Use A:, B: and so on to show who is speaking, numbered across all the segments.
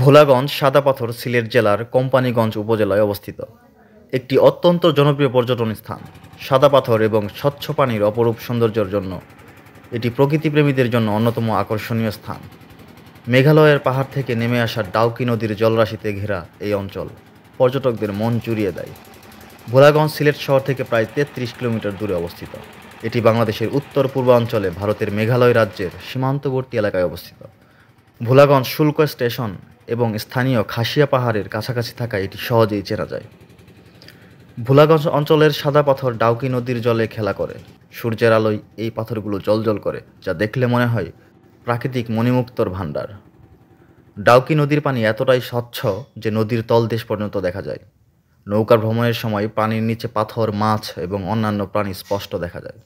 A: ভোলাগঞ্জ সাদা পাথর সিলেট জেলার কোম্পানীগঞ্জ উপজেলায় অবস্থিত একটি অত্যন্ত জনপ্রিয় পর্যটন স্থান। সাদা পাথর এবং স্বচ্ছ পানির অপরূপ সৌন্দর্যের জন্য এটি প্রকৃতিপ্রেমীদের জন্য অন্যতম আকর্ষণীয় স্থান। মেঘালয়ের পাহাড় থেকে নেমে আসা ডাউকি নদীর জলরাশিতে ঘেরা এই অঞ্চল পর্যটকদের মন জুড়িয়ে দেয়। ভোলাগঞ্জ সিলেট শহর থেকে প্রায় ৩৩ কিলোমিটার দূরে অবস্থিত। এটি বাংলাদেশের উত্তর পূর্বাঞ্চলে ভারতের মেঘালয় রাজ্যের সীমান্তবর্তী এলাকায় অবস্থিত। ভোলাগঞ্জ শুল্ক স্টেশন এবং স্থানীয় খাসিয়া পাহাড়ের কাছাকাছি থাকায় এটি সহজেই চেনা যায়। ভোলাগঞ্জ অঞ্চলের সাদা পাথর ডাউকি নদীর জলে খেলা করে। সূর্যের আলোয় এই পাথরগুলো জ্বলজ্বল করে, যা দেখলে মনে হয় প্রাকৃতিক মণিমুক্তর ভাণ্ডার। ডাউকি নদীর পানি এতটাই স্বচ্ছ যে নদীর তলদেশ পর্যন্ত দেখা যায়। নৌকা ভ্রমণের সময় পানির নিচে পাথর, মাছ এবং অন্যান্য প্রাণী স্পষ্ট দেখা যায়।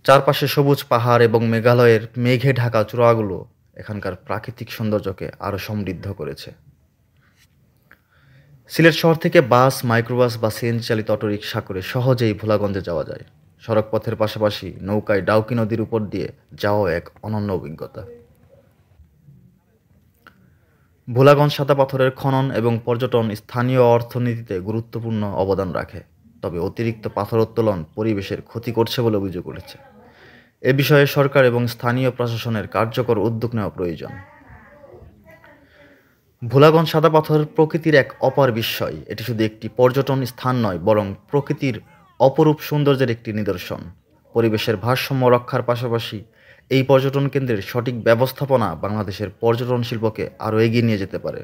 A: চারপাশে সবুজ পাহাড় এবং মেঘালয়ের মেঘে ঢাকা চূড়াগুলো এখানকার প্রাকৃতিক সৌন্দর্যকে আরও সমৃদ্ধ করেছে। সিলেট শহর থেকে বাস, মাইক্রোবাস বা সিএনজি চালিত অটোরিকশা করে সহজেই ভোলাগঞ্জে যাওয়া যায়। সড়ক পথের পাশাপাশি নৌকায় ডাউকি নদীর উপর দিয়ে যাওয়া এক অনন্য অভিজ্ঞতা। ভোলাগঞ্জ সাদা পাথরের খনন এবং পর্যটন স্থানীয় অর্থনীতিতে গুরুত্বপূর্ণ অবদান রাখে, তবে অতিরিক্ত পাথর উত্তোলন পরিবেশের ক্ষতি করছে বলে অভিযোগ উঠেছে। এ বিষয়ে সরকার এবং স্থানীয় প্রশাসনের কার্যকর উদ্যোগ নেওয়া প্রয়োজন। ভোলাগঞ্জ সাদা পাথর প্রকৃতির এক অপার বিস্ময়। এটি শুধু একটি পর্যটন স্থান নয়, বরং প্রকৃতির অপরূপ সৌন্দর্যের একটি নিদর্শন। পরিবেশের ভারসাম্য রক্ষার পাশাপাশি এই পর্যটন কেন্দ্রের সঠিক ব্যবস্থাপনা বাংলাদেশের পর্যটন শিল্পকে আরও এগিয়ে নিয়ে যেতে পারে।